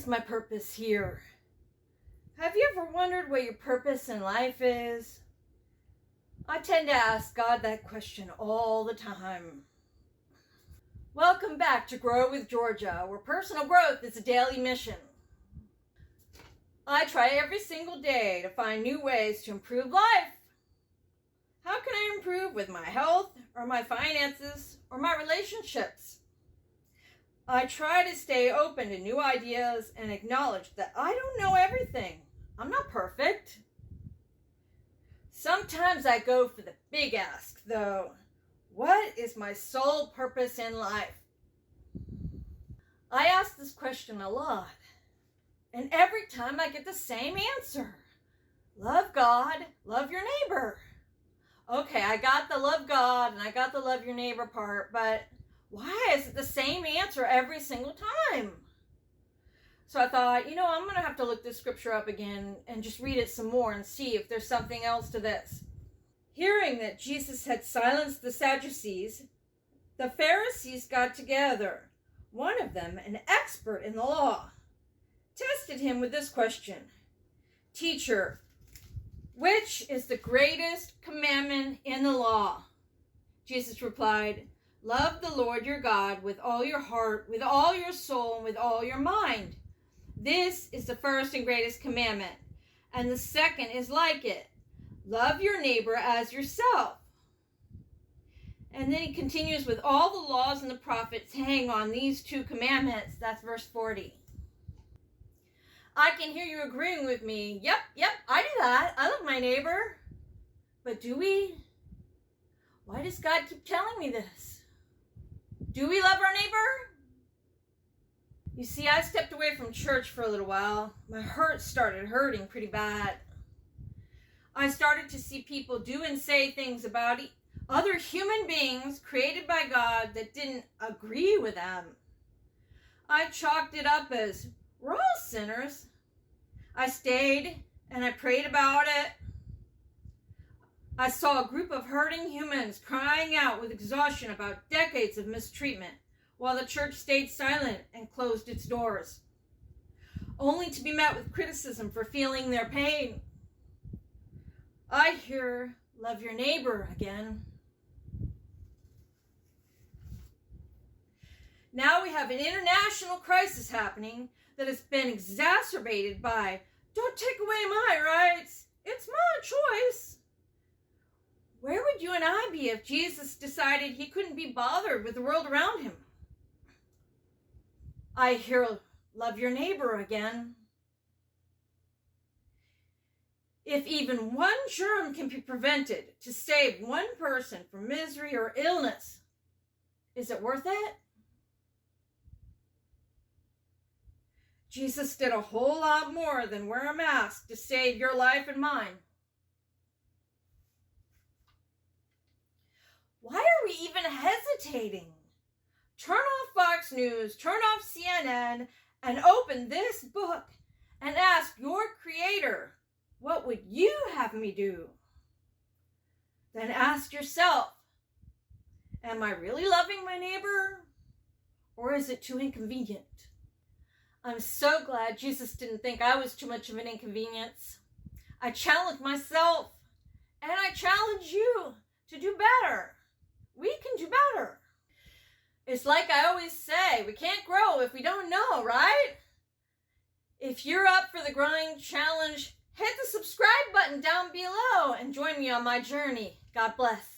is my purpose here? Have you ever wondered what your purpose in life is? I tend to ask God that question all the time. Welcome back to Grow with Georgia, where personal growth is a daily mission. I try every single day to find new ways to improve life. How can I improve with my health, or my finances, or my relationships? I try to stay open to new ideas and acknowledge that I don't know everything. I'm not perfect. Sometimes I go for the big ask, though. What is my sole purpose in life? I ask this question a lot, and every time I get the same answer. Love God, love your neighbor. Okay, I got the love God and I got the love your neighbor part, but why is it the same answer every single time? So I thought, I'm going to have to look this scripture up again and just read it some more and see if there's something else to this. Hearing that Jesus had silenced the Sadducees, the Pharisees got together. One of them, an expert in the law, tested him with this question: Teacher, which is the greatest commandment in the law? Jesus replied, Love the Lord your God with all your heart, with all your soul, and with all your mind. This is the first and greatest commandment. And the second is like it. Love your neighbor as yourself. And then he continues with all the laws and the prophets hang on these two commandments. That's verse 40. I can hear you agreeing with me. Yep, I do that. I love my neighbor. But do we? Why does God keep telling me this? Do we love our neighbor? You see, I stepped away from church for a little while. My heart started hurting pretty bad. I started to see people do and say things about other human beings created by God that didn't agree with them. I chalked it up as, we're all sinners. I stayed and I prayed about it. I saw a group of hurting humans crying out with exhaustion about decades of mistreatment, while the church stayed silent and closed its doors, only to be met with criticism for feeling their pain. I hear, love your neighbor again. Now we have an international crisis happening that has been exacerbated by, don't take away my rights, it's my choice. Where would you and I be if Jesus decided he couldn't be bothered with the world around him? I hear, love your neighbor again. If even one germ can be prevented to save one person from misery or illness, is it worth it? Jesus did a whole lot more than wear a mask to save your life and mine. Why are we even hesitating? Turn off Fox News, turn off CNN, and open this book and ask your Creator, what would you have me do? Then ask yourself, am I really loving my neighbor? Or is it too inconvenient? I'm so glad Jesus didn't think I was too much of an inconvenience. I challenge myself, and I challenge you to do better. We can do better. It's like I always say, we can't grow if we don't know, right? If you're up for the growing challenge, hit the subscribe button down below and join me on my journey. God bless.